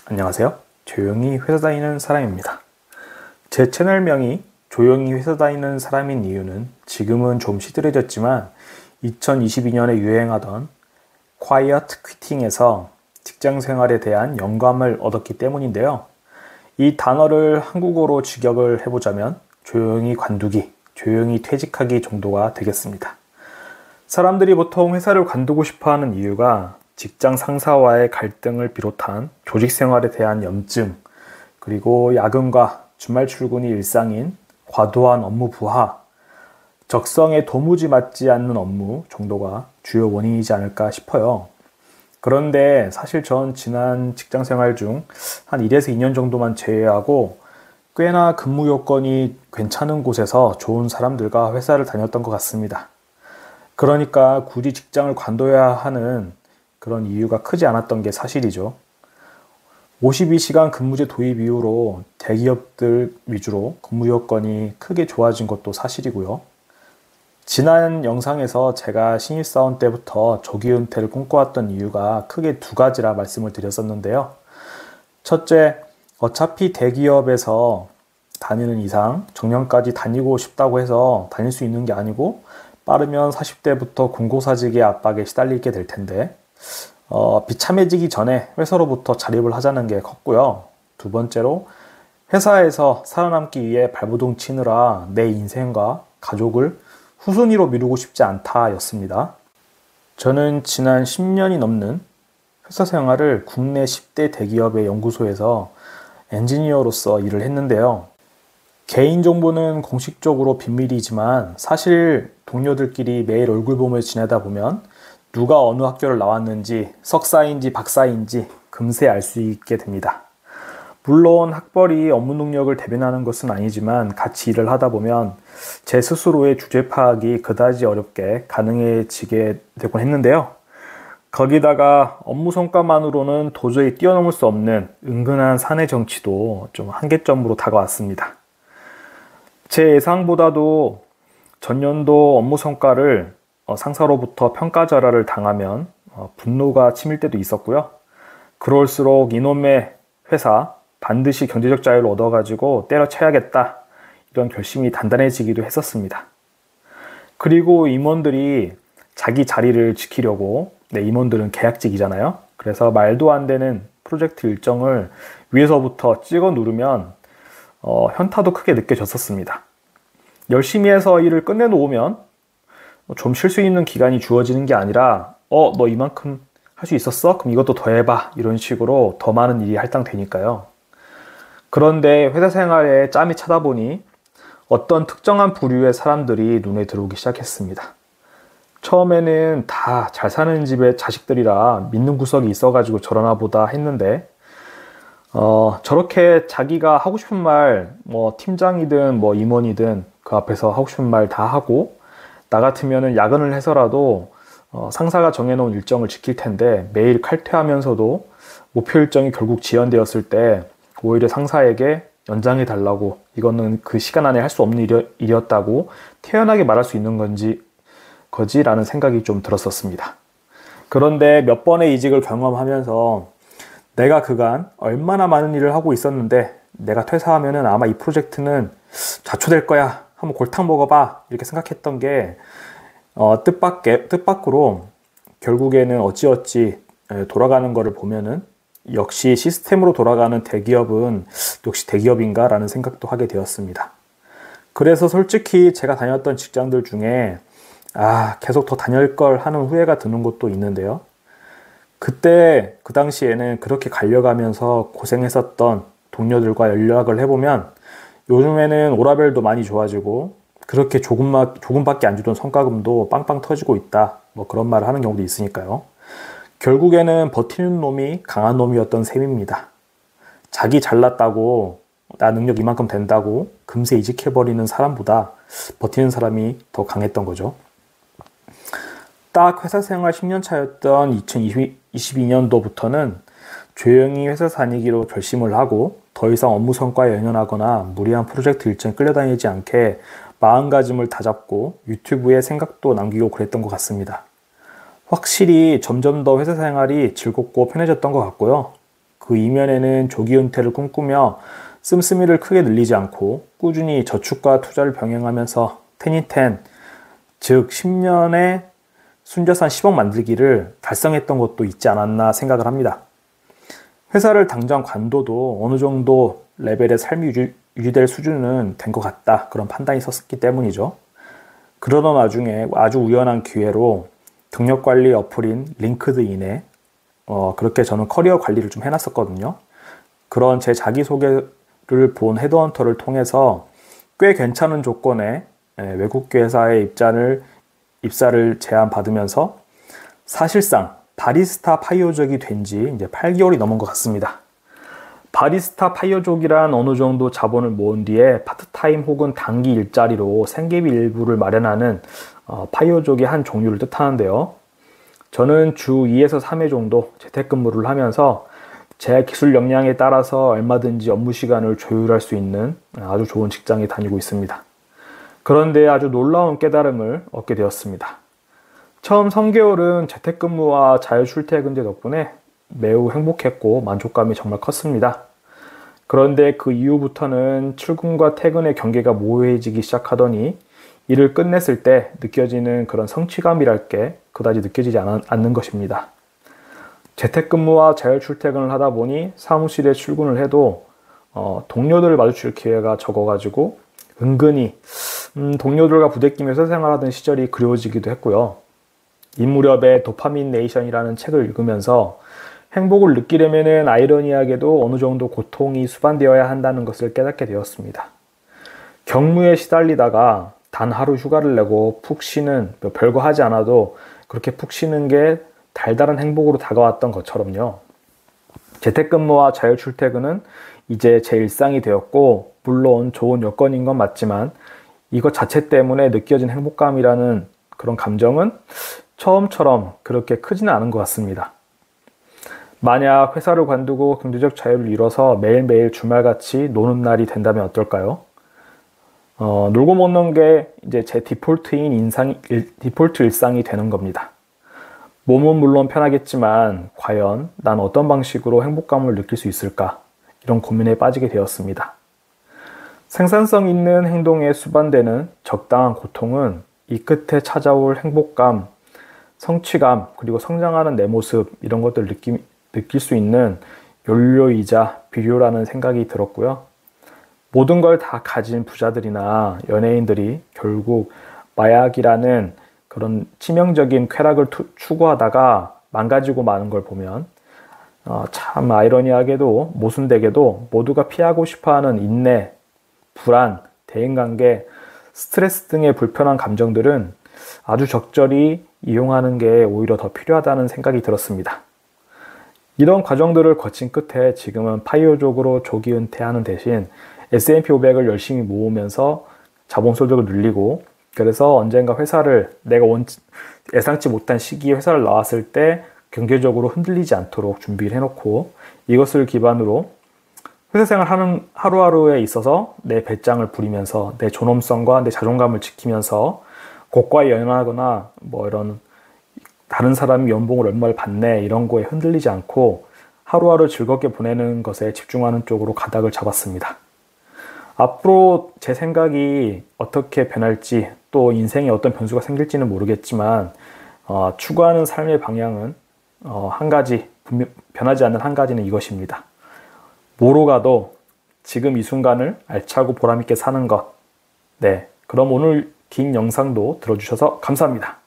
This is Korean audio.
안녕하세요. 조용히 회사 다니는 사람입니다. 제 채널명이 조용히 회사 다니는 사람인 이유는 지금은 좀 시들해졌지만 2022년에 유행하던 Quiet Quitting에서 직장 생활에 대한 영감을 얻었기 때문인데요. 이 단어를 한국어로 직역을 해보자면 조용히 관두기, 조용히 퇴직하기 정도가 되겠습니다. 사람들이 보통 회사를 관두고 싶어하는 이유가 직장 상사와의 갈등을 비롯한 조직 생활에 대한 염증, 그리고 야근과 주말 출근이 일상인 과도한 업무 부하, 적성에 도무지 맞지 않는 업무 정도가 주요 원인이지 않을까 싶어요. 그런데 사실 전 지난 직장 생활 중 한 1에서 2년 정도만 제외하고 꽤나 근무 요건이 괜찮은 곳에서 좋은 사람들과 회사를 다녔던 것 같습니다. 그러니까 굳이 직장을 관둬야 하는 그런 이유가 크지 않았던 게 사실이죠. 52시간 근무제 도입 이후로 대기업들 위주로 근무 여건이 크게 좋아진 것도 사실이고요. 지난 영상에서 제가 신입사원 때부터 조기 은퇴를 꿈꿔왔던 이유가 크게 두 가지라 말씀을 드렸었는데요. 첫째, 어차피 대기업에서 다니는 이상 정년까지 다니고 싶다고 해서 다닐 수 있는 게 아니고 빠르면 40대부터 공고사직의 압박에 시달리게 될 텐데 비참해지기 전에 회사로부터 자립을 하자는 게 컸고요. 두 번째로 회사에서 살아남기 위해 발버둥 치느라 내 인생과 가족을 후순위로 미루고 싶지 않다 였습니다. 저는 지난 10년이 넘는 회사 생활을 국내 10대 대기업의 연구소에서 엔지니어로서 일을 했는데요. 개인정보는 공식적으로 비밀이지만 사실 동료들끼리 매일 얼굴 보며 지내다 보면 누가 어느 학교를 나왔는지 석사인지 박사인지 금세 알 수 있게 됩니다. 물론 학벌이 업무 능력을 대변하는 것은 아니지만 같이 일을 하다 보면 제 스스로의 주제 파악이 그다지 어렵게 가능해지게 되곤 했는데요. 거기다가 업무 성과만으로는 도저히 뛰어넘을 수 없는 은근한 사내 정치도 좀 한계점으로 다가왔습니다. 제 예상보다도 전년도 업무 성과를 상사로부터 평가절하를 당하면 분노가 치밀 때도 있었고요. 그럴수록 이놈의 회사 반드시 경제적 자유를 얻어가지고 때려쳐야겠다 이런 결심이 단단해지기도 했었습니다. 그리고 임원들이 자기 자리를 지키려고 임원들은 계약직이잖아요. 그래서 말도 안 되는 프로젝트 일정을 위에서부터 찍어 누르면 현타도 크게 느껴졌었습니다. 열심히 해서 일을 끝내놓으면 좀 쉴 수 있는 기간이 주어지는 게 아니라 너 이만큼 할 수 있었어? 그럼 이것도 더 해봐. 이런 식으로 더 많은 일이 할당되니까요. 그런데 회사 생활에 짬이 차다 보니 어떤 특정한 부류의 사람들이 눈에 들어오기 시작했습니다. 처음에는 다 잘 사는 집의 자식들이라 믿는 구석이 있어가지고 저러나 보다 했는데 저렇게 자기가 하고 싶은 말 팀장이든 임원이든 그 앞에서 하고 싶은 말 다 하고 나 같으면은 야근을 해서라도 상사가 정해놓은 일정을 지킬 텐데 매일 칼퇴하면서도 목표 일정이 결국 지연되었을 때 오히려 상사에게 연장해 달라고 이거는 그 시간 안에 할 수 없는 일이었다고 태연하게 말할 수 있는 거지라는 생각이 좀 들었었습니다. 그런데 몇 번의 이직을 경험하면서 내가 그간 얼마나 많은 일을 하고 있었는데 내가 퇴사하면은 아마 이 프로젝트는 좌초될 거야. 한번 골탕 먹어봐. 이렇게 생각했던 게 뜻밖으로 결국에는 어찌어찌 돌아가는 거를 보면은 역시 시스템으로 돌아가는 대기업은 역시 대기업인가 라는 생각도 하게 되었습니다. 그래서 솔직히 제가 다녔던 직장들 중에 계속 더 다닐 걸 하는 후회가 드는 것도 있는데요. 그때 그 당시에는 그렇게 갈려가면서 고생했었던 동료들과 연락을 해보면 요즘에는 오라벨도 많이 좋아지고 그렇게 조금밖에 안 주던 성과금도 빵빵 터지고 있다. 그런 말을 하는 경우도 있으니까요. 결국에는 버티는 놈이 강한 놈이었던 셈입니다. 자기 잘났다고 나 능력 이만큼 된다고 금세 이직해버리는 사람보다 버티는 사람이 더 강했던 거죠. 딱 회사 생활 10년 차였던 2022년도부터는 조용히 회사 다니기로 결심을 하고 더 이상 업무 성과에 연연하거나 무리한 프로젝트 일정에 끌려다니지 않게 마음가짐을 다잡고 유튜브에 생각도 남기고 그랬던 것 같습니다. 확실히 점점 더 회사 생활이 즐겁고 편해졌던 것 같고요. 그 이면에는 조기 은퇴를 꿈꾸며 씀씀이를 크게 늘리지 않고 꾸준히 저축과 투자를 병행하면서 10-10, 즉 10년에 순자산 10억 만들기를 달성했던 것도 있지 않았나 생각을 합니다. 회사를 당장 관둬도 어느 정도 레벨의 삶이 유지될 수준은 된 것 같다, 그런 판단이 섰기 때문이죠. 그러던 와중에 아주 우연한 기회로 경력관리 어플인 링크드인에 그렇게 저는 커리어 관리를 좀 해놨었거든요. 그런 제 자기소개를 본 헤드헌터를 통해서 꽤 괜찮은 조건의 외국계 회사에 입사를 제안받으면서 사실상 바리스타 파이어족이 된 지 이제 8개월이 넘은 것 같습니다. 바리스타 파이어족이란 어느 정도 자본을 모은 뒤에 파트타임 혹은 단기 일자리로 생계비 일부를 마련하는 파이어족의 한 종류를 뜻하는데요. 저는 주 2에서 3회 정도 재택근무를 하면서 제 기술 역량에 따라서 얼마든지 업무 시간을 조율할 수 있는 아주 좋은 직장에 다니고 있습니다. 그런데 아주 놀라운 깨달음을 얻게 되었습니다. 처음 3개월은 재택근무와 자유출퇴근제 덕분에 매우 행복했고 만족감이 정말 컸습니다. 그런데 그 이후부터는 출근과 퇴근의 경계가 모호해지기 시작하더니 일을 끝냈을 때 느껴지는 그런 성취감이랄 게 그다지 느껴지지 않는 것입니다. 재택근무와 자율출퇴근을 하다 보니 사무실에 출근을 해도 동료들을 마주칠 기회가 적어가지고 은근히 동료들과 부대끼며 회사 생활하던 시절이 그리워지기도 했고요. 이 무렵에 도파민 네이션이라는 책을 읽으면서 행복을 느끼려면 아이러니하게도 어느 정도 고통이 수반되어야 한다는 것을 깨닫게 되었습니다. 경무에 시달리다가 단 하루 휴가를 내고 푹 쉬는, 별거 하지 않아도 그렇게 푹 쉬는 게 달달한 행복으로 다가왔던 것처럼요. 재택근무와 자율출퇴근은 이제 제 일상이 되었고, 물론 좋은 여건인 건 맞지만 이것 자체 때문에 느껴진 행복감이라는 그런 감정은 처음처럼 그렇게 크지는 않은 것 같습니다. 만약 회사를 관두고 경제적 자유를 잃어서 매일매일 주말같이 노는 날이 된다면 어떨까요? 놀고 먹는 게 이제 제 디폴트 일상이 되는 겁니다. 몸은 물론 편하겠지만 과연 난 어떤 방식으로 행복감을 느낄 수 있을까? 이런 고민에 빠지게 되었습니다. 생산성 있는 행동에 수반되는 적당한 고통은 이 끝에 찾아올 행복감, 성취감, 그리고 성장하는 내 모습, 이런 것들을 느낄 수 있는 연료이자 비료라는 생각이 들었고요. 모든 걸 다 가진 부자들이나 연예인들이 결국 마약이라는 그런 치명적인 쾌락을 추구하다가 망가지고 마는 걸 보면 참 아이러니하게도 모순되게도 모두가 피하고 싶어하는 인내, 불안, 대인관계, 스트레스 등의 불편한 감정들은 아주 적절히 이용하는 게 오히려 더 필요하다는 생각이 들었습니다. 이런 과정들을 거친 끝에 지금은 파이어족으로 조기 은퇴하는 대신 S&P 500을 열심히 모으면서 자본소득을 늘리고, 그래서 언젠가 회사를 내가 예상치 못한 시기에 회사를 나왔을 때 경제적으로 흔들리지 않도록 준비를 해놓고, 이것을 기반으로 회사 생활하는 하루하루에 있어서 내 배짱을 부리면서 내 존엄성과 내 자존감을 지키면서 고가에 연연하거나 이런 다른 사람이 연봉을 얼마를 받네 이런 거에 흔들리지 않고 하루하루 즐겁게 보내는 것에 집중하는 쪽으로 가닥을 잡았습니다. 앞으로 제 생각이 어떻게 변할지, 또 인생에 어떤 변수가 생길지는 모르겠지만 추구하는 삶의 방향은 한 가지, 변하지 않는 한 가지는 이것입니다. 뭐로 가도 지금 이 순간을 알차고 보람있게 사는 것. 네, 그럼 오늘 긴 영상도 들어주셔서 감사합니다.